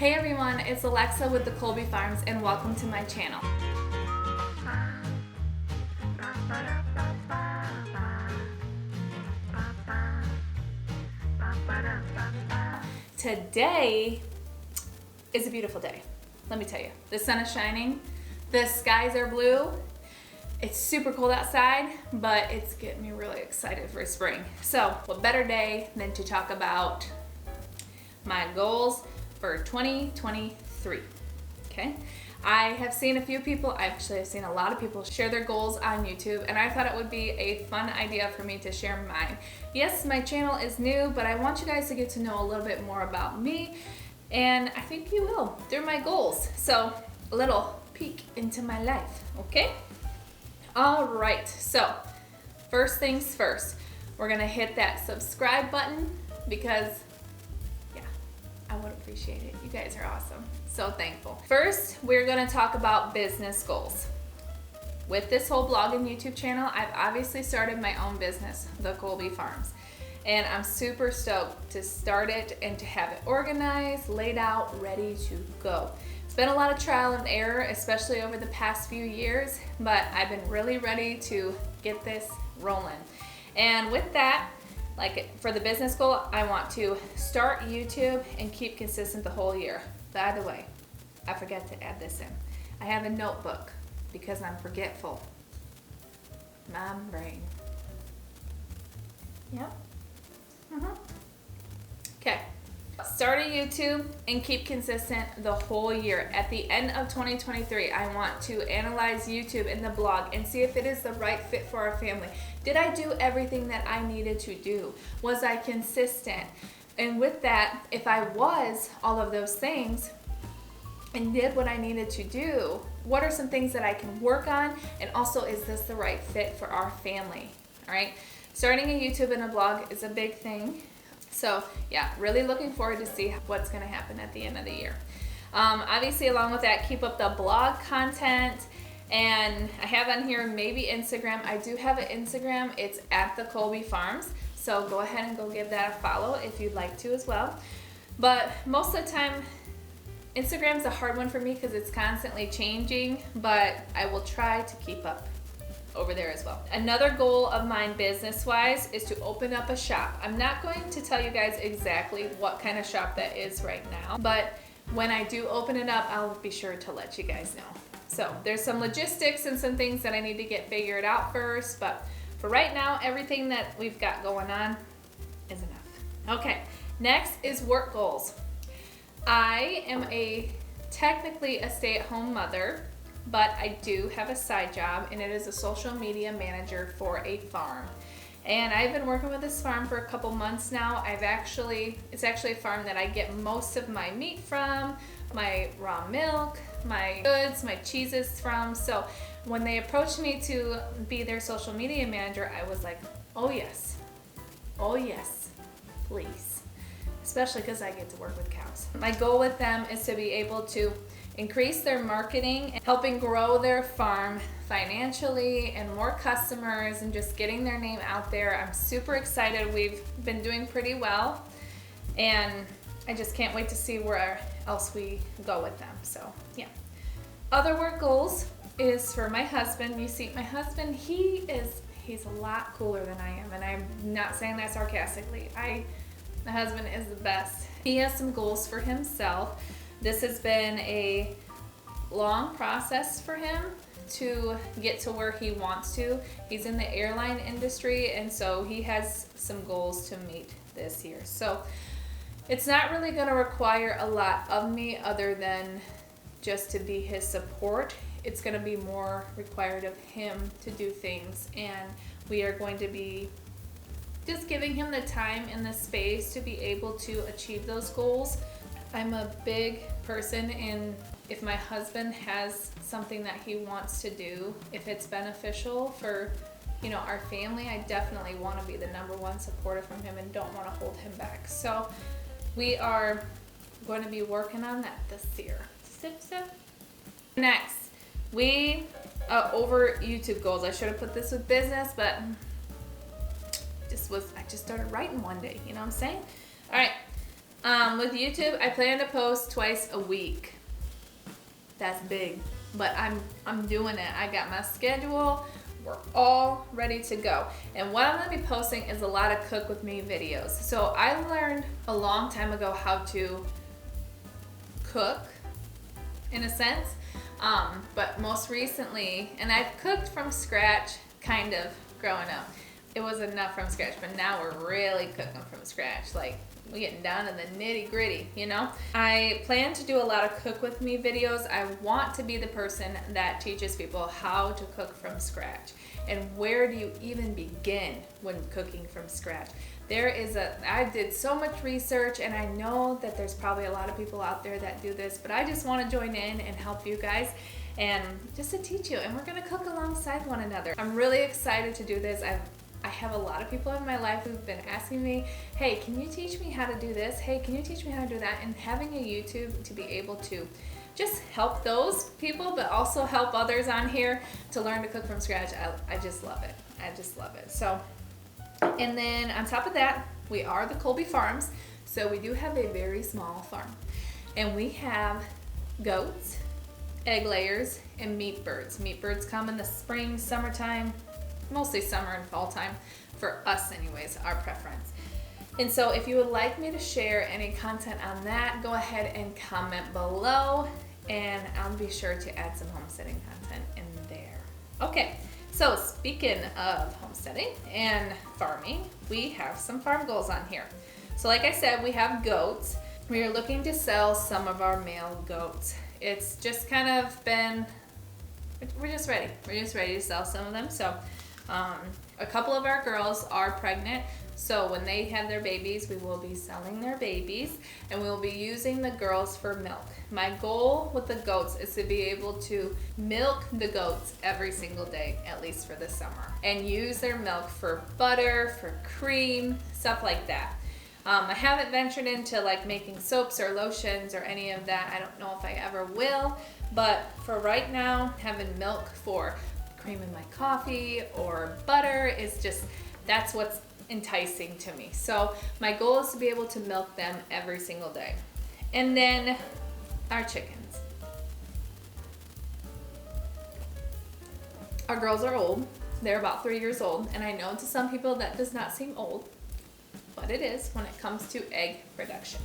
Hey everyone, it's Alexa with the Colby Farms and welcome to my channel. Today is a beautiful day. Let me tell you, the sun is shining, the skies are blue, it's super cold outside, but it's getting me really excited for spring. So what better day than to talk about my goals for 2023, okay? I have seen a few people, actually I've seen a lot of people share their goals on YouTube, and I thought it would be a fun idea for me to share mine. Yes, my channel is new, but I want you guys to get to know a little bit more about me, and I think you will. They're my goals. So a little peek into my life, okay? All right, so first things first, we're gonna hit that subscribe button because I would appreciate it. You guys are awesome. So thankful. First, we're gonna talk about business goals. With this whole blog and YouTube channel, I've obviously started my own business, the Colby Farms. And I'm super stoked to start it and to have it organized, laid out, ready to go. It's been a lot of trial and error, especially over the past few years, but I've been really ready to get this rolling. And with that, like for the business goal, I want to start YouTube and keep consistent the whole year. By the way, I forgot to add this in. I have a notebook because I'm forgetful. My brain. Yep. Okay. Start a YouTube and keep consistent the whole year. At the end of 2023, I want to analyze YouTube and the blog and see if it is the right fit for our family. Did I do everything that I needed to do? Was I consistent? And with that, if I was all of those things and did what I needed to do, what are some things that I can work on? And also, is this the right fit for our family? All right. Starting a YouTube and a blog is a big thing. So yeah, really looking forward to see what's going to happen at the end of the year. Obviously, along with that, keep up the blog content. And I have on here maybe Instagram. I do have an Instagram. It's at the Colby Farms. So go ahead and go give that a follow if you'd like to as well. But most of the time, Instagram's a hard one for me because it's constantly changing, but I will try to keep up over there as well. Another goal of mine business-wise is to open up a shop. I'm not going to tell you guys exactly what kind of shop that is right now, but when I do open it up, I'll be sure to let you guys know. So there's some logistics and some things that I need to get figured out first, but for right now, everything that we've got going on is enough. Okay, next is work goals. I am technically a stay-at-home mother, but I do have a side job, and it is a social media manager for a farm. And I've been working with this farm for a couple months now. It's actually a farm that I get most of my meat from, my raw milk, my goods, my cheeses from. So when they approached me to be their social media manager, I was like, oh yes, please. Especially because I get to work with cows. My goal with them is to be able to increase their marketing and helping grow their farm financially and more customers and just getting their name out there. I'm super excited. We've been doing pretty well, and I just can't wait to see where else we go with them. So yeah. Other work goals is for my husband. You see, my husband, he's a lot cooler than I am, and I'm not saying that sarcastically. My husband is the best. He has some goals for himself. This has been a long process for him to get to where he wants to. He's in the airline industry, and so he has some goals to meet this year. So it's not really going to require a lot of me other than just to be his support. It's going to be more required of him to do things, and we are going to be just giving him the time and the space to be able to achieve those goals. I'm a big person in if my husband has something that he wants to do, if it's beneficial for, our family, I definitely want to be the number one supporter from him and don't want to hold him back. So we are going to be working on that this year. Sip. Next, over YouTube goals. I should have put this with business, but I just started writing one day, you know what I'm saying? All right. With YouTube, I plan to post twice a week. That's big, but I'm doing it. I got my schedule. We're all ready to go. And what I'm gonna be posting is a lot of cook with me videos. So I learned a long time ago how to cook, in a sense, but most recently, and I've cooked from scratch, kind of, growing up. It was enough from scratch, but now we're really cooking from scratch. Like, we're getting down to the nitty gritty, you know? I plan to do a lot of cook with me videos. I want to be the person that teaches people how to cook from scratch. And where do you even begin when cooking from scratch? I did so much research, and I know that there's probably a lot of people out there that do this, but I just want to join in and help you guys and just to teach you. And we're gonna cook alongside one another. I'm really excited to do this. I have a lot of people in my life who've been asking me, hey, can you teach me how to do this? Hey, can you teach me how to do that? And having a YouTube to be able to just help those people, but also help others on here to learn to cook from scratch. I just love it. I just love it. So, and then on top of that, we are the Colby Farms. So we do have a very small farm. And we have goats, egg layers, and meat birds. Meat birds come in the spring, summertime, mostly summer and fall time, for us anyways, our preference. And so if you would like me to share any content on that, go ahead and comment below, and I'll be sure to add some homesteading content in there. Okay, so speaking of homesteading and farming, we have some farm goals on here. So like I said, we have goats. We are looking to sell some of our male goats. It's just kind of been, we're just ready. We're just ready to sell some of them. So a couple of our girls are pregnant, so when they have their babies, we will be selling their babies, and we will be using the girls for milk. My goal with the goats is to be able to milk the goats every single day, at least for the summer, and use their milk for butter, for cream, stuff like that. I haven't ventured into like making soaps or lotions or any of that. I don't know if I ever will, but for right now, having milk for cream in my coffee or butter is just, that's what's enticing to me. So my goal is to be able to milk them every single day. And then our chickens. Our girls are old. They're about 3 years old, and I know to some people that does not seem old, but it is when it comes to egg production.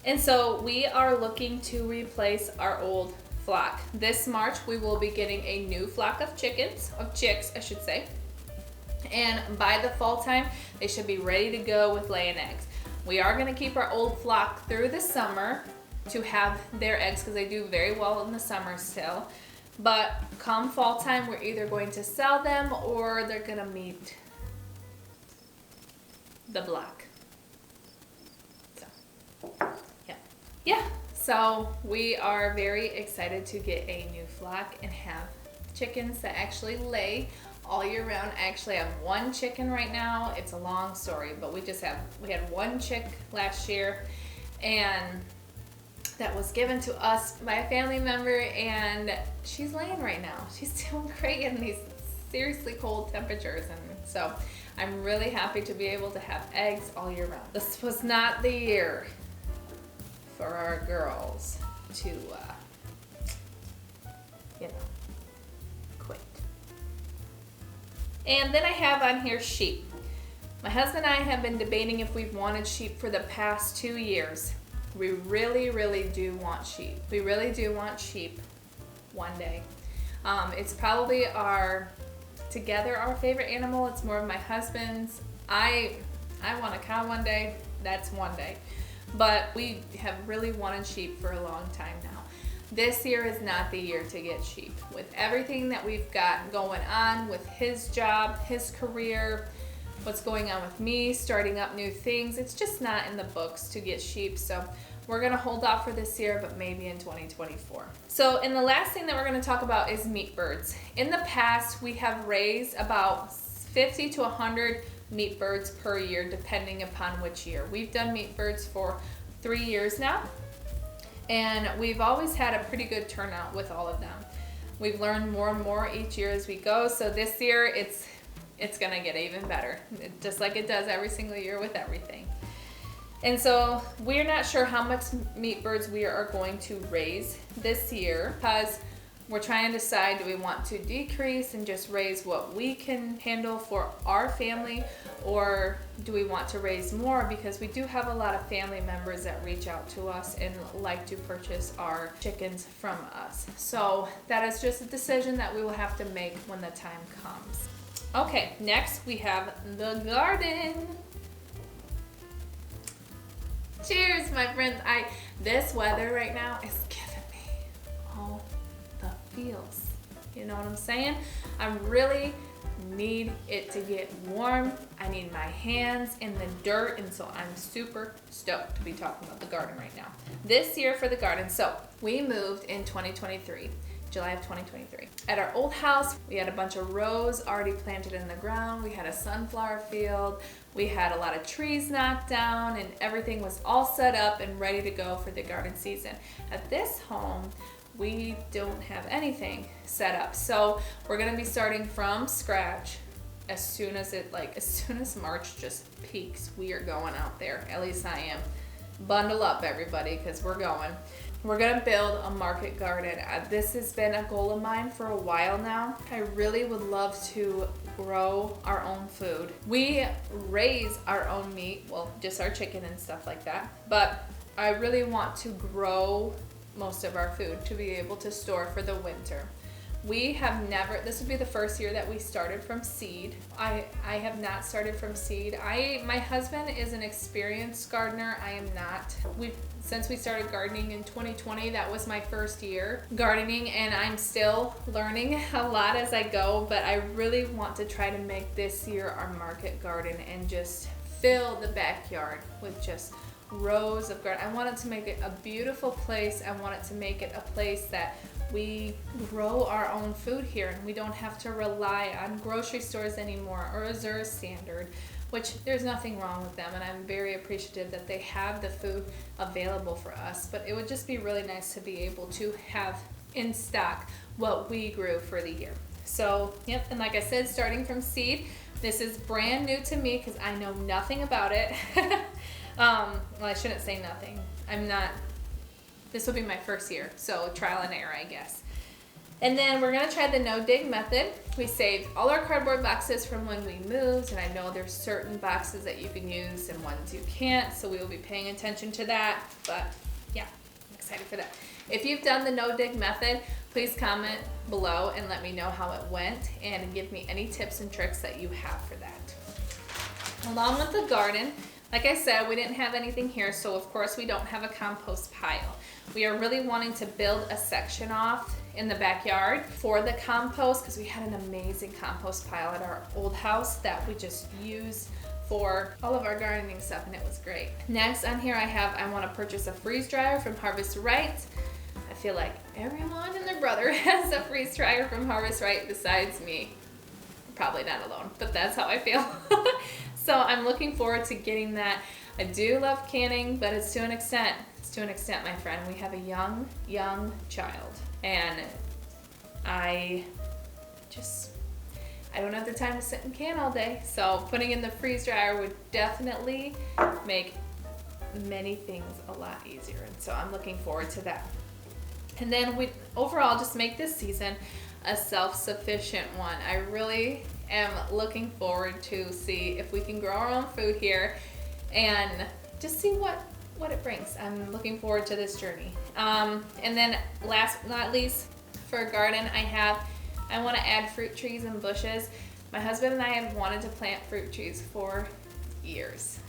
And so we are looking to replace our old flock. This March we will be getting a new flock of chicks, I should say. And by the fall time, they should be ready to go with laying eggs. We are going to keep our old flock through the summer to have their eggs because they do very well in the summer still. But come fall time, we're either going to sell them or they're going to meet the block. So, yeah. So we are very excited to get a new flock and have chickens that actually lay all year round. I actually have one chicken right now. It's a long story, but we had one chick last year, and that was given to us by a family member, and she's laying right now. She's doing great in these seriously cold temperatures, and so I'm really happy to be able to have eggs all year round. This was not the year for our girls to, quit. And then I have on here sheep. My husband and I have been debating if we've wanted sheep for the past 2 years. We really, really do want sheep. We really do want sheep one day. It's probably our favorite animal. It's more of my husband's. I want a cow one day. That's one day. But we have really wanted sheep for a long time now. This year is not the year to get sheep. With everything that we've got going on with his job, his career, what's going on with me, starting up new things, it's just not in the books to get sheep. So we're gonna hold off for this year, but maybe in 2024. So, and the last thing that we're gonna talk about is meat birds. In the past, we have raised about 50 to 100 meat birds per year, depending upon which year. We've done meat birds for 3 years now, and we've always had a pretty good turnout with all of them. We've learned more and more each year as we go, so this year it's gonna get even better, just like it does every single year with everything. And so we're not sure how much meat birds we are going to raise this year, because we're trying to decide, do we want to decrease and just raise what we can handle for our family, or do we want to raise more, because we do have a lot of family members that reach out to us and like to purchase our chickens from us. So that is just a decision that we will have to make when the time comes. Okay, next we have the garden. Cheers, my friends. This weather right now is giving me all the feels. You know what I'm saying? I really need it to get warm. I need my hands in the dirt, and so I'm super stoked to be talking about the garden right now. This year for the garden, so we moved in 2023. July of 2023. At our old house, we had a bunch of rows already planted in the ground. We had a sunflower field. We had a lot of trees knocked down, and everything was all set up and ready to go for the garden season. At this home, we don't have anything set up. So we're gonna be starting from scratch as soon as March just peaks. We are going out there, at least I am. Bundle up, everybody, because we're going. We're gonna build a market garden. This has been a goal of mine for a while now. I really would love to grow our own food. We raise our own meat, well, just our chicken and stuff like that, but I really want to grow most of our food to be able to store for the winter. We have never, this would be the first year that we started from seed. I have not started from seed. My husband is an experienced gardener. I am not. Since we started gardening in 2020, that was my first year gardening, and I'm still learning a lot as I go, but I really want to try to make this year our market garden and just fill the backyard with just rows of garden. I wanted to make it a beautiful place. I wanted to make it a place that we grow our own food here, and we don't have to rely on grocery stores anymore or a Zura Standard, which there's nothing wrong with them, and I'm very appreciative that they have the food available for us. But it would just be really nice to be able to have in stock what we grew for the year. So, yep, and like I said, starting from seed, this is brand new to me because I know nothing about it. Well, I shouldn't say nothing. This will be my first year, so trial and error, I guess. And then we're gonna try the no-dig method. We saved all our cardboard boxes from when we moved, and I know there's certain boxes that you can use and ones you can't, so we will be paying attention to that. But yeah, I'm excited for that. If you've done the no-dig method, please comment below and let me know how it went, and give me any tips and tricks that you have for that. Along with the garden, like I said, we didn't have anything here, so of course we don't have a compost pile. We are really wanting to build a section off in the backyard for the compost, because we had an amazing compost pile at our old house that we just used for all of our gardening stuff, and it was great. Next on here I want to purchase a freeze dryer from Harvest Right. I feel like everyone and their brother has a freeze dryer from Harvest Right besides me. Probably not alone, but that's how I feel. So I'm looking forward to getting that. I do love canning, but it's to an extent. It's to an extent, my friend. We have a young child, and I don't have the time to sit and can all day. So putting in the freeze dryer would definitely make many things a lot easier. And so I'm looking forward to that. And then we overall just make this season a self-sufficient one. I really am looking forward to see if we can grow our own food here and just see what it brings. I'm looking forward to this journey. And then last but not least, for a garden, I want to add fruit trees and bushes. My husband and I have wanted to plant fruit trees for years,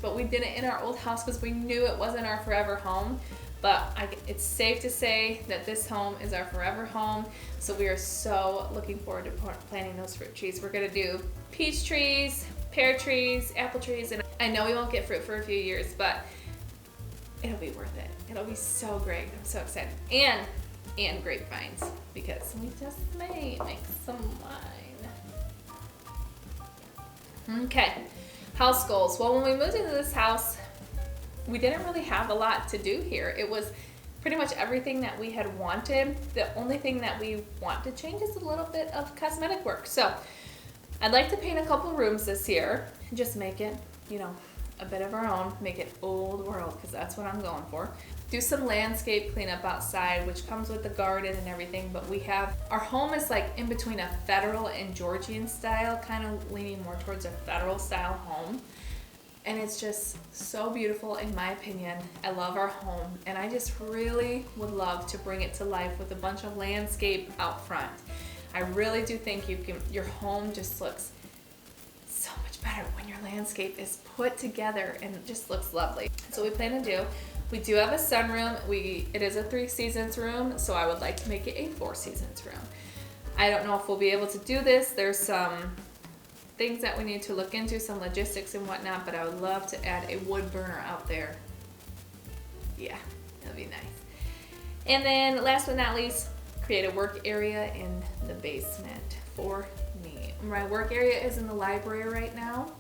but we did it in our old house because we knew it wasn't our forever home. But it's safe to say that this home is our forever home, so we are so looking forward to planting those fruit trees. We're gonna do peach trees, pear trees, apple trees, and I know we won't get fruit for a few years, but it'll be worth it. It'll be so great. I'm so excited. And grapevines, because we just may make some wine. Okay, house goals. Well, when we moved into this house, we didn't really have a lot to do here. It was pretty much everything that we had wanted. The only thing that we want to change is a little bit of cosmetic work. So I'd like to paint a couple rooms this year and just make it, a bit of our own, make it old world, because that's what I'm going for. Do some landscape cleanup outside, which comes with the garden and everything, but our home is like in between a federal and Georgian style, kind of leaning more towards a federal style home. And it's just so beautiful in my opinion. I love our home, and I just really would love to bring it to life with a bunch of landscape out front. I really do think your home just looks so much better when your landscape is put together and it just looks lovely. So we plan to do. We do have a sunroom. It is a 3 seasons room, so I would like to make it a 4 seasons room. I don't know if we'll be able to do this. There's some things that we need to look into, some logistics and whatnot, but I would love to add a wood burner out there. Yeah, that'd be nice. And then last but not least, create a work area in the basement for me. My work area is in the library right now,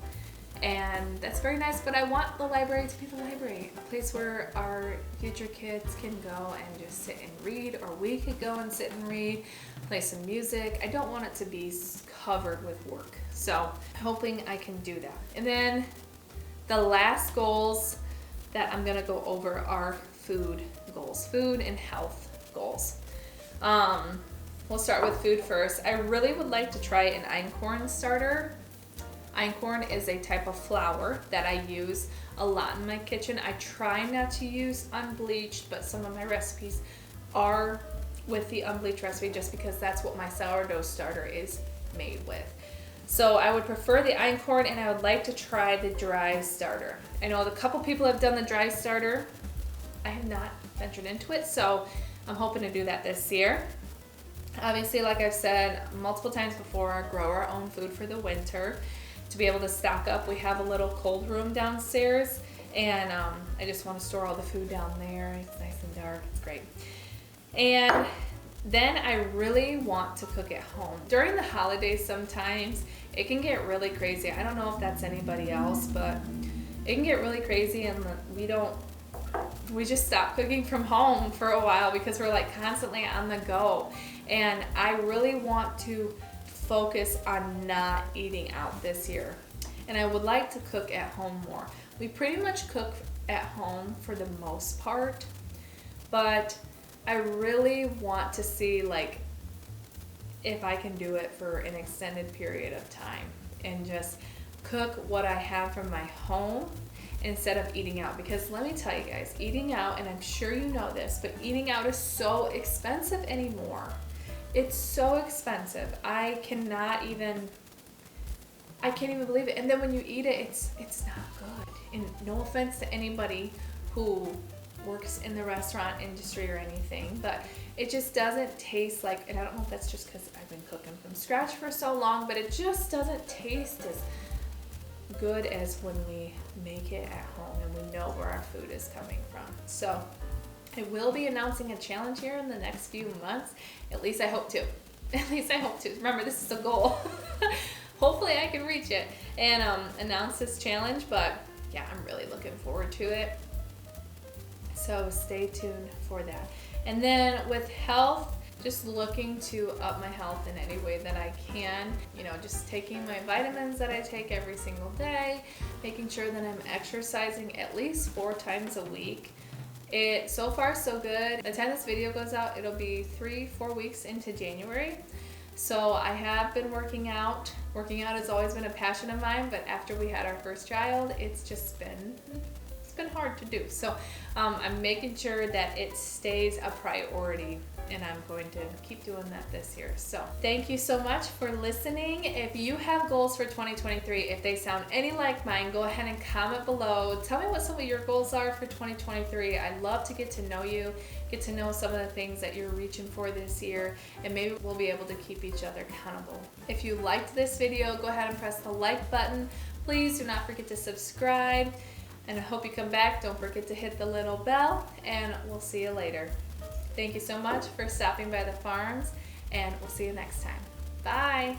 and that's very nice, but I want the library to be the library, a place where our future kids can go and just sit and read, or we could go and sit and read, play some music. I don't want it to be covered with work, so hoping I can do that. And then the last goals that I'm gonna go over are food goals, food and health goals. We'll start with food first. I really would like to try an einkorn starter. Einkorn is a type of flour that I use a lot in my kitchen. I try not to use unbleached, but some of my recipes are with the unbleached recipe just because that's what my sourdough starter is made with. So I would prefer the einkorn, and I would like to try the dry starter. I know a couple people have done the dry starter. I have not ventured into it, so I'm hoping to do that this year. Obviously, like I've said multiple times before, grow our own food for the winter to be able to stock up. We have a little cold room downstairs, and I just want to store all the food down there. It's nice and dark. It's great. And then I really want to cook at home. During the holidays sometimes it can get really crazy. I don't know if that's anybody else, but it can get really crazy, and we just stop cooking from home for a while because we're like constantly on the go. And I really want to focus on not eating out this year. And I would like to cook at home more. We pretty much cook at home for the most part, but I really want to see like if I can do it for an extended period of time and just cook what I have from my home instead of eating out. Because let me tell you guys, eating out, and I'm sure you know this, but eating out is so expensive anymore. It's so expensive. I can't even believe it. And then when you eat it, it's not good. And no offense to anybody who works in the restaurant industry or anything, but it just doesn't taste like, and I don't know if that's just because I've been cooking from scratch for so long, but it just doesn't taste as good as when we make it at home and we know where our food is coming from. So I will be announcing a challenge here in the next few months. At least I hope to. At least I hope to. Remember, this is a goal. Hopefully I can reach it and announce this challenge, but yeah, I'm really looking forward to it. So stay tuned for that. And then with health, just looking to up my health in any way that I can. You know, just taking my vitamins that I take every single day, making sure that I'm exercising at least 4 times a week. So far so good. By the time this video goes out, it'll be 3-4 weeks into January. So I have been working out. Working out has always been a passion of mine, but after we had our first child, it's been hard to do. So I'm making sure that it stays a priority, and I'm going to keep doing that this year. So thank you so much for listening. If you have goals for 2023, if they sound any like mine, go ahead and comment below. Tell me what some of your goals are for 2023. I'd love to get to know you, get to know some of the things that you're reaching for this year, and maybe we'll be able to keep each other accountable. If you liked this video, go ahead and press the like button. Please do not forget to subscribe. And I hope you come back. Don't forget to hit the little bell, and we'll see you later. Thank you so much for stopping by the farms, and we'll see you next time. Bye.